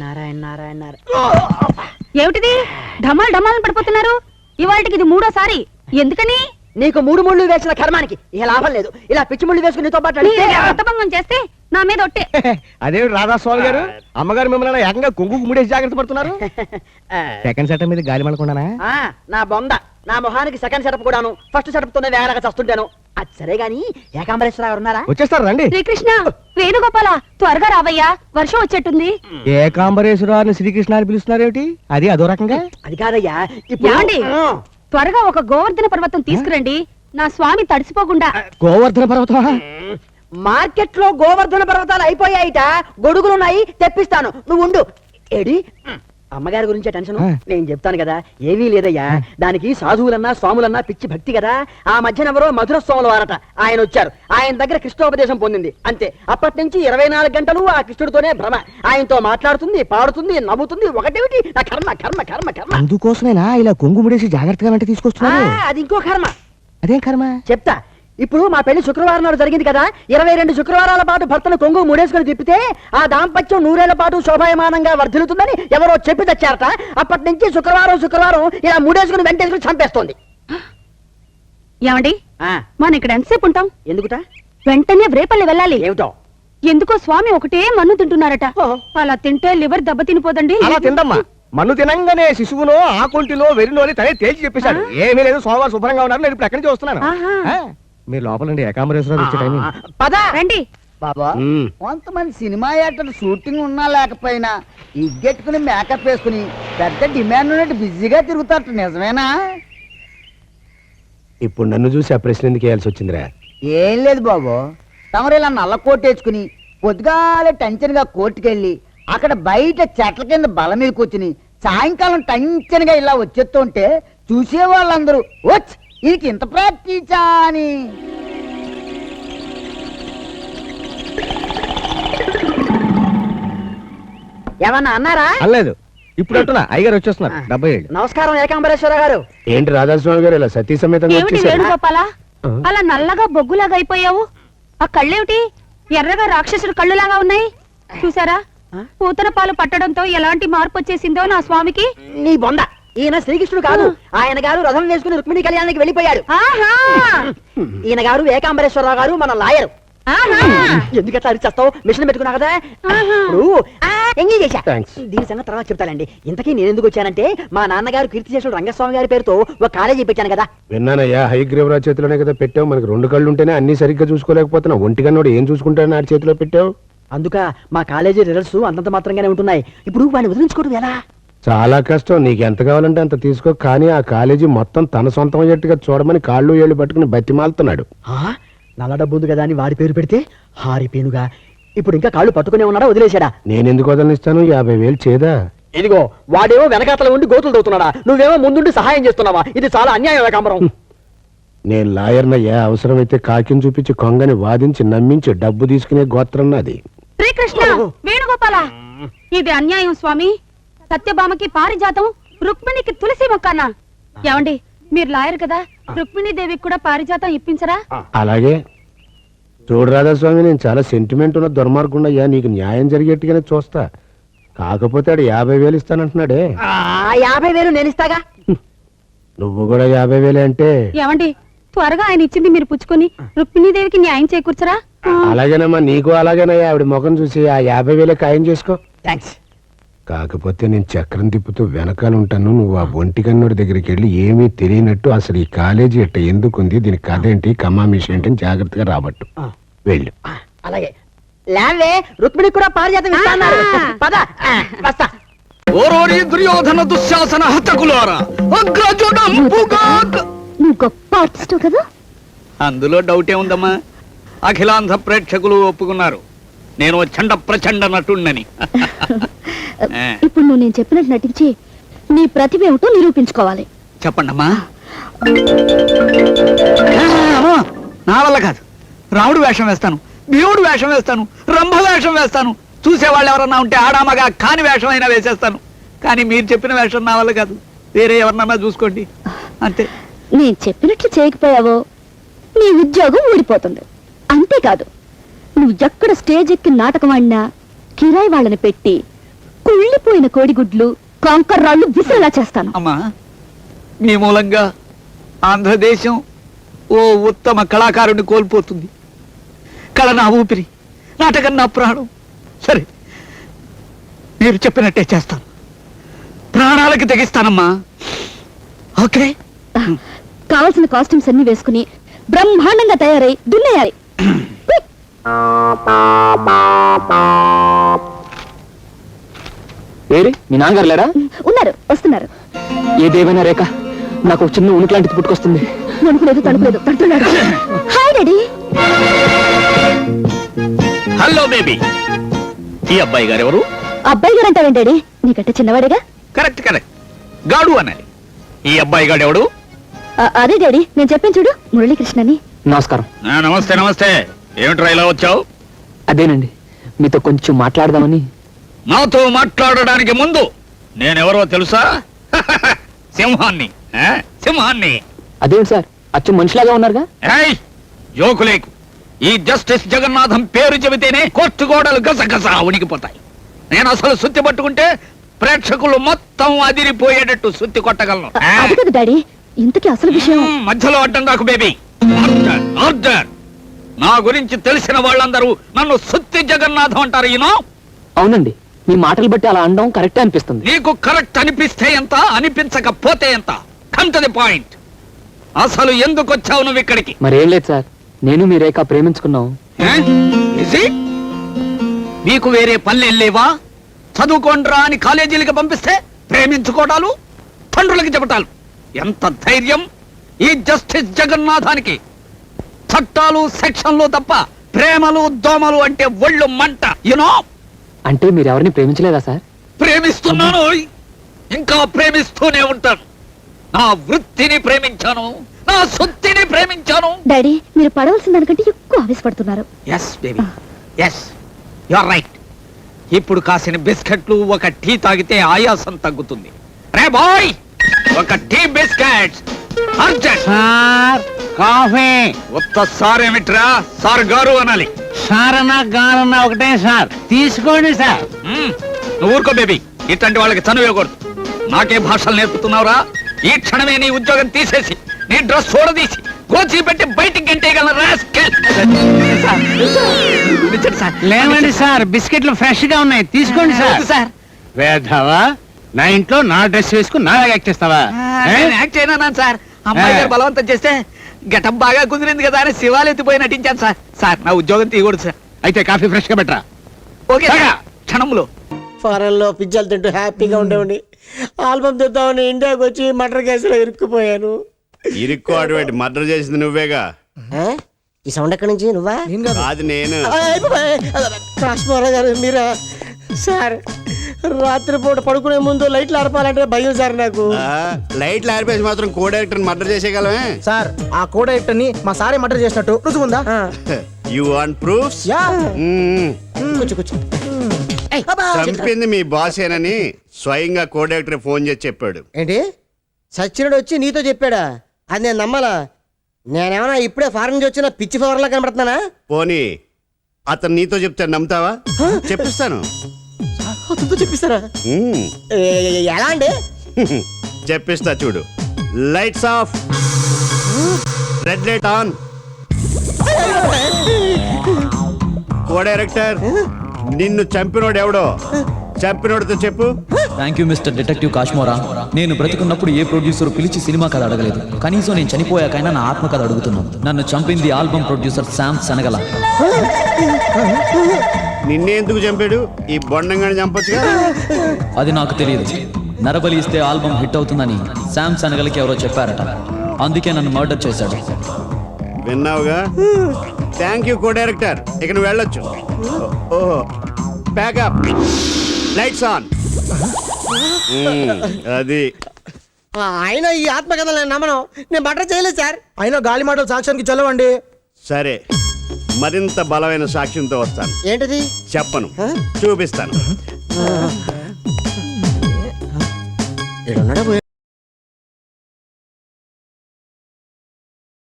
నారాయణ నారాయణ నారాయణ. ఏమిటిది ఢమాల్ ఢమాల్ పడిపోతున్నారు? ఇవాళకి ఇది మూడోసారి. ఎందుకని? నీకు 3 ముళ్ళు వేసిన కర్మానికి ఇక లాభం లేదు. ఇలా పిచ్చి ముళ్ళు వేసుకుని నీతో పాటు అర్థభంగం చేస్తే నా మీద ఒట్టే. అదేమిటి రాధాస్వామి గారు, అమ్మగారు మిమ్మల్ని ఏకంగా కొంగుకు ముడేసి జాగ్రత్త పడుతున్నారు? సెకండ్ సెటప్ మీద గాలి మలకుండానా? నా బొంద, నా మొహానికి సెకండ్ సెటప్ కూడాను. ఫస్ట్ సెటప్ తోనే వేగలగా చస్తుంటాను. అది సరే గాని ఏకాంబరేశ్వర గారు ఉన్నారా? వచ్చేస్తారు రండి. శ్రీకృష్ణ, వేణుగోపాల, త్వరగా రావయ్యా, వర్షం వచ్చేట్టుంది. ఏకాంబరేశ్వరాన్ని శ్రీకృష్ణ అని పిలుస్తున్నారేమిటి? అది అదో రకంగా. అది కాదయ్యా, ఏమండి? త్వరగా ఒక గోవర్ధన పర్వతం తీసుకురండి, నా స్వామి తడిసిపోకుండా. గోవర్ధన పర్వతమా? మార్కెట్ లో గోవర్ధన పర్వతాలు అయిపోయాయిట. గొడుగులున్నాయి, తెప్పిస్తాను, నువ్వు ఉండు. ఏడి అమ్మగారి గురించే టెన్షన్. నేను చెప్తాను కదా, ఏమీ లేదయ్యా. దానికి సాధువులన్నా స్వాములన్నా పిచ్చి భక్తి కదా. ఆ మధ్యనెవరో మధుర స్వాముల వారట, ఆయన వచ్చారు. ఆయన దగ్గర కృష్ణోపదేశం పొందింది అంతే. అప్పటి నుంచి 24 గంటలు ఆ కృష్ణుడితోనే భ్రమ. ఆయనతో మాట్లాడుతుంది, పాడుతుంది, నవ్వుతుంది. ఒకటేమిటి నా కర్మ కర్మ కర్మ కర్మ. అందుకోసమేనా ఇలా కొంగు ముడేసి జాగ్రత్తగా వెంట తీసుకొస్తున్నారు? అది ఇంకో కర్మ. అదేం కర్మ? చెప్తా. ఇప్పుడు మా పెళ్లి శుక్రవారం నాడు జరిగింది కదా. 22 శుక్రవారాల పాటు భర్తను కొంగు ముడేసుకుని తిప్పితే ఆ దాంపత్యం 100 ఏళ్ల పాటు శోభాయమానంగా వర్ధిల్లుతుందని ఎవరో చెప్పి తెచ్చారట. అప్పటి నుంచి శుక్రవారం ఇలా ముడేసుకుని వెంటేసుకుని చంపేస్తోంది. ఏమండి, మనం ఇక్కడ ఎంతసేపు ఉంటాం? ఎందుకుట? వెంటనే రేపల్లి వెళ్ళాలి. ఏమిటో ఎందుకో స్వామి ఒకటే మన్ను తింటున్నారట. అలా తింటే లివర్ దెబ్బ తినిపోదండి. అలా తిందమ్మా. మన్ను తినంగానే శిశువునో ఆకుంటిలో వెరినో తనే తేల్చి చెప్పేశాడు. ఏమీ లేదు, సోమవారం శుభ్రంగా ఉన్నారు. నేను ఇప్పుడు ఎక్కడి నుంచి వస్తున్నాను. మీరు లోపలండి, ఏకాంబరేశ్వర వచ్చే టైం. పద రండి. బాబా, కొంతమంది సినిమా యాక్టర్ షూటింగ్ ఉన్నా లేకపోయినా ఇగ్గెట్టుకుని మేకప్ వేసుకుని పెద్ద డిమాండ్ ఉన్నట్టు బిజీగా తిరుగుతారు. నిజమేనా? ఇప్పుడు నన్ను చూసి ఆ ప్రశ్న ఎందుకు వేయాల్సి వచ్చిందిరా? ఏం లేదు బాబు, తమరు ఇలా నల్ల కోట్ వేసుకుని పొద్దుగాలే టెన్షన్ గా కోర్టుకెళ్ళి అక్కడ బయట చెట్ల కింద బల మీద కూర్చుని సాయంకాలం టెన్షన్ గా ఇలా వచ్చేస్తుంటే చూసే వాళ్ళందరూ వచ్చి వీరికి ఇంత ప్రాక్టీసా అని. ఏమన్నా అన్నారా? అనలేదు. ఇప్పుడు అంటున్నా, అయ్యగారు వచ్చేస్తున్నారు. 77. నమస్కారం ఏకాంబరేశ్వర గారు. ఏంటి రాధాస్వామి గారు ఇలా సతీ సమేతంగా ఏమిటి వేణుగోపాల, అలా నల్లగా బొగ్గులాగా అయిపోయావు? ఆ కళ్ళేమిటి ఎర్రగా రాక్షసుడు కళ్ళులాగా ఉన్నాయి? చూసారా, పూతన పాలు పట్టడంతో ఎలాంటి మార్పు వచ్చేసిందో నా స్వామికి. నీ బొంద, ఈయన శ్రీకృష్ణుడు కాదు. ఆయన గారు రథం వేసుకుని రుక్మిణి కళ్యాణానికి వెళ్ళిపోయాడు. ఈయన గారు ఏకాంబరేశ్వరరావు గారు, మన లాయరు. ఎందుకట్లా అరిచేస్తావు? మిషన్ పెట్టుకున్నా కదా. ఎంగేజ్ చేశా. దీని సంగతి తర్వాత చెప్తానండి. ఇంతకీ నేను ఎందుకు వచ్చానంటే, మా నాన్నగారు కీర్తిశేషుడు రంగస్వామి గారి పేరుతో ఒక కాలేజీ పెట్టాను కదా. విన్నానయ్యా, హయగ్రీవరాజు చేతిలోనే కదా పెట్టావు. మనకి 2 కళ్ళు ఉంటేనే అన్ని సరిగ్గా చూసుకోలేకపోతున్నా. ఒంటిగా ఏం చూసుకుంటాడని ఆడి చేతిలో పెట్టావు. అందుక మా కాలేజీ రిజల్ట్స్ అంతంత మాత్రంగానే ఉంటున్నాయి. ఇప్పుడు వాడిని వదిలించుకోవడం ఎలా? చాలా కష్టం. నీకు ఎంత కావాలంటే అంత తీసుకో. కానీ ఆ కాలేజీ మొత్తం తన సొంతం అయ్యేట్టుగా చూడమని కాళ్ళు ఏళ్ళు పట్టుకుని బతిమాలుతున్నాడు. నల్ల డబ్బు ఉంది కదా అని వాడి పేరు పెడితే హారిపేనుగా. ఇప్పుడు ఇంకా కాళ్ళు పట్టుకునే ఉన్నాడా, వదిలేశాడా? నేనెందుకు వదలనిస్తాను? 50,000 చేదా? ఇదిగో వాడేమో వెనకాతల ఉండి గోతులు దవుతున్నాడా, నువ్వేమో ముందుండి సహాయం చేస్తున్నావా? ఇది చాలా అన్యాయం ఏకాంబరం. నేను లాయర్నయ్యా. అవసరమైతే కాకిని చూపించి కొంగని వాదించి నమ్మించి డబ్బు తీసుకునే గోత్రం నాది. శ్రీకృష్ణ, వేణుగోపాల, ఇది అన్యాయం స్వామి. సత్యభామకి పారిజాతం, రుక్మిణికి తులసి మొక్కన్నా. ఏమండి, మీరు లాయర్ కదా, రుక్మిణీదేవికి కూడా పారిజాతం ఇప్పించరా? అలాగే. చూడు రాధాస్వామి, నేను చాలా సెంటిమెంట్ ఉన్న దుర్మార్గుండయ్యా. నీకు న్యాయం జరిగేట్టుగానే చూస్తా. కాకపోతే ఆడు 50,000 ఇస్తానంటున్నాడే. 50,000 నేను ఇస్తాగా. నువ్వు కూడా 50,000 అంటే? ఏమండి, త్వరగా ఆయన ఇచ్చింది మీరు పుచ్చుకొని రుక్మిణీదేవికి న్యాయం చేకూర్చరా? అలాగేనమ్మా, నీకు అలాగేనయ్యా. ఆవిడ ముఖం చూసి ఆ 50,000 ఖాయం చేసుకో. థ్యాంక్స్. కాకపోతే నేను చక్రం తిప్పుతూ వెనకాల ఉంటాను. నువ్వు ఆ ఒంటికన్నుడి దగ్గరికి వెళ్ళి ఏమీ తెలియనట్టు అసలు ఈ కాలేజీ ఎట్ట ఎందుకుంది, దీని కథ ఏంటి, కమామిషి ఏంటి అని జాగ్రత్తగా రాబట్టు. వెళ్ళు. అలాగే. లేవే, రుక్మిణికి కూడా పారిజాతం ఇస్తాన్నారు. పద, వస్తా. ఓరోరి దుర్యోధన దుశ్శాసన హతకులారా, నువ్వు గొప్ప ఆర్టిస్టు కదా. అందులో డౌటే ఉందమ్మా. అఖిలాంధ్ర ప్రేక్షకులు ఒప్పుకున్నారు నేను చండ ప్రచండ నటుణ్ణని. ఇప్పుడు నువ్వు నేను చెప్పినట్టు నటించి నీ ప్రతిభ ఏమిటో నిరూపించుకోవాలి. చెప్పండమ్మా. నా వల్ల కాదు. రాముడు వేషం వేస్తాను, దేవుడు వేషం వేస్తాను, రంభ వేషం వేస్తాను. చూసేవాళ్ళు ఎవరన్నా ఉంటే ఆడామగా కాని వేషం అయినా వేసేస్తాను. కానీ మీరు చెప్పిన వేషం నా వల్ల కాదు. వేరే ఎవరినన్నా చూసుకోండి, అంతే. నేను చెప్పినట్లు చేయకపోయావో నీ ఉద్యోగం ఊడిపోతుంది. అంతేకాదు, నువ్వు ఎక్కడ స్టేజ్ ఎక్కి నాటకం ఆడినా కిరాయి వాళ్ళని పెట్టి కుళ్ళిపోయిన కోడిగుడ్లు కాంకర్రాళ్ళు విసిరేలా చేస్తాను. అమ్మా, మీ మూలంగా ఆంధ్రదేశం ఓ ఉత్తమ కళాకారుని కోల్పోతుంది. కళ నా ఊపిరి, నాటకం నా ప్రాణం. సరే, మీరు చెప్పినట్టే చేస్తాను. ప్రాణాలకి తెగిస్తానమ్మా. ఓకే. కావలసిన కాస్ట్యూమ్స్ అన్ని వేసుకుని బ్రహ్మాండంగా తయారై దున్నేయాలి. ఏరి మీ నాన్నగారు లేరా? ఉన్నారు, వస్తున్నారు. ఏదేమైనా రేఖ, నాకు ఒక చిన్న ఉనికి లాంటిది పుట్టుకొస్తుంది. వణుకులేదు, తడుపులేదు, తడుతున్నాడు. Hi daddy. Hello baby. ఈ అబ్బాయి గారు ఎవరు? అబ్బాయి గారు అంటావేంటి డాడీ? నీకంటే చిన్నవాడేగా. కరెక్ట్ కరెక్ట్, గాడు అనాలి. ఈ అబ్బాయి గాడు ఎవడు? అదే డాడీ, నేను చెప్పాను చూడు, మురళీకృష్ణని. నమస్కారం. నమస్తే నమస్తే. ఏమిట్రా ఇలా వచ్చావు? అదేనండి, మీతో కొంచెం మాట్లాడదామని. నాతో మాట్లాడడానికి ముందు నేనెవరో తెలుసా? సింహాన్ని. సింహాన్ని. అదేంటి సార్, అచ్చు మనిషిలాగా ఉన్నారుగా? ఏయ్, జోకులేకు. ఈ జస్టిస్ జగన్నాథం పేరు చెబితేనే కోర్టు గోడలు గసగస ఉనికిపోతాయి. నేను అసలు సుత్తి పట్టుకుంటే ప్రేక్షకులు మొత్తం అదిరిపోయేటట్టు సుత్తి కొట్టగలను. అది కదా డాడీ, ఇంతకీ అసలు విషయం. మధ్యలో అడ్డం కాకు బేబీ. Order, order. నా గురించి తెలిసిన వాళ్ళందరూ నన్ను సుత్తి జగన్నాథం అంటారు. ఈనో అవునండి, మీ మాటలు బట్టి అలా అనడం కరెక్టే అనిపిస్తుంది. నీకు కరెక్ట్ అనిపిస్తే ఎంత, అనిపించకపోతే ఎంత? Come to the point. అసలు ఎందుకు వచ్చావు నువ్వు ఇక్కడికి? మరేం లేదు సార్, నేను మీ రేఖ ప్రేమించుకున్నాం. Is it? మీకు వేరే పనులు లేవా? చదువుకోండ్రా అని కాలేజీలకి పంపిస్తే ప్రేమించుకోవడాలు, తండ్రులకి చెప్పటాలు. ఎంత ధైర్యం ఈ జస్టిస్ జగన్నాథానికి! చట్టాలు సెక్షన్లు తప్ప ప్రేమలు దోమలు అంటే ఒళ్ళు మంట. యునో, అంటే మీరు ఎవరిని ప్రేమించలేదా సార్? ప్రేమిస్తున్నాను, ఇంకా ప్రేమిస్తూనే ఉంటాను. నా వృత్తిని ప్రేమించాను, నా సొత్తిని ప్రేమించాను. డాడీ, మీరు పడవలసిన దానికంటే ఎక్కువ ఆవేశపడుతున్నారు. Yes baby, yes, you are right. ఇప్పుడు కాసిన బిస్కెట్లు, ఒక టీ తాగితే ఆయాసం తగ్గుతుంది. రే బాయ్, ఒక tea biscuits urgent. Sir coffee. ఉత్త సార్ ఏమిట్రా, సార్ గారు అనాలి. సార్ అన్నా గారన్నా ఒకటే సార్, తీసుకోండి సార్. నువ్వు ఊరుకో బేబీ, ఇట్లాంటి వాళ్ళకి చనువు ఇవ్వకూడదు. నాకే భాషలు నేర్పుతున్నావురా? ఈ క్షణమే నీ ఉద్యోగం తీసేసి, నీ డ్రెస్ చూడదీసి, గోచి పెట్టి బయటికి గంటేయగలను. లేవండి సార్, బిస్కెట్లు ఫ్రెష్ గా ఉన్నాయి, తీసుకోండి సార్. సార్, వేధవా, నా ఇంట్లో నా డ్రెస్ వేసుకుని నా యాక్ట్ చేస్తావా? యాక్ట్ చేయనా సార్? అమ్మాయి గారు బలవంతం చేస్తే గెటప్ బాగా కుదిరింది కదా అని శివాలు ఎత్తిపోయి నటించాను సార్. సార్, నా ఉద్యోగం తీయకూడదు సార్. అయితే కాఫీ ఫ్రెష్ గా పెట్టరా. Okay sir. క్షణంలో ఫారెన్ లో పిజ్జాలు తింటూ హ్యాపీగా ఉండేవాడిని. ఆల్బమ్ తెద్దామని ఇండియాకి వచ్చి మర్డర్ కేసులో ఇరుక్కుపోయాను. ఇరుక్కోటువంటి మర్డర్ చేసింది నువ్వేగా? ఆ? ఈ సౌండ్ ఎక్కడి నుంచి? నువ్వా? కాదు, నేను. కాశ్మీరా గారు మీరా? సార్, రాత్రిపూట పడుకునే ముందు లైట్లు ఆర్పాలంటే భయం సార్ నాకు. లైట్లు ఆరిపేసి మాత్రం కో డైరెక్టర్ మర్డర్ చేసేయగలమే? సార్, ఆ కో డైరెక్టర్ ని మా సారే మర్డర్ చేసినట్టు రుజువు ఉందా? You want proofs? కూర్చో కూర్చో. చంపింది మీ బాసేనని స్వయంగా కో డైరెక్టర్ ఫోన్ చేసి చెప్పాడు. ఏంటి, సచ్చినుడు వచ్చి నీతో చెప్పాడా? అది నేను నమ్మాలా? నేనేమన్నా ఇప్పుడే ఫారెన్ నుంచి వచ్చిన పిచ్చి ఫవర్లా కనబడుతున్నానా? పోనీ అతను నీతో చెప్తే నమ్ముతావా? చెప్పిస్తాను. అతనితో చెప్పిస్తారా? ఎలా అండి? చెప్పిస్తా చూడు. Lights off, red light on. Co director, నిన్ను చంపినోడు ఎవడో చంపినోడితో చెప్పు. Thank you mister detective Kashmora. నేను బ్రతికున్నప్పుడు ఏ ప్రొడ్యూసర్ పిలిచి సినిమా కథ అడగలేదు. కనీసం నేను చనిపోయాకైనా నా ఆత్మ కథ అడుగుతున్నాను. నన్ను చంపింది ఆల్బమ్ ప్రొడ్యూసర్ శామ్ శనగల. నిన్నే ఎందుకు చంపాడు? ఈ బొండంగాని చంపొచ్చుగా. అది నాకు తెలియదు. నరబలి ఇస్తే ఆల్బమ్ హిట్ అవుతుందని శామ్ శనగలకి ఎవరో చెప్పారట. అందుకే నన్ను మర్డర్ చేశాడు. విన్నావుగా? Thank you co director. ఇక నువ్వు వెళ్ళొచ్చు. ఓహో, ప్యాకప్, లైట్స్ ఆన్. అది ఆయన ఈ ఆత్మకథలు నేను నమ్మను. నేను మర్డర్ చేయలేదు సార్. అయినా గాలి మాటలు సాక్ష్యానికి చల్లవండి. సరే, మరింత బలమైన సాక్ష్యంతో వస్తాను. ఏంటిది? చెప్పను, చూపిస్తాను. ఏడున్నాడా?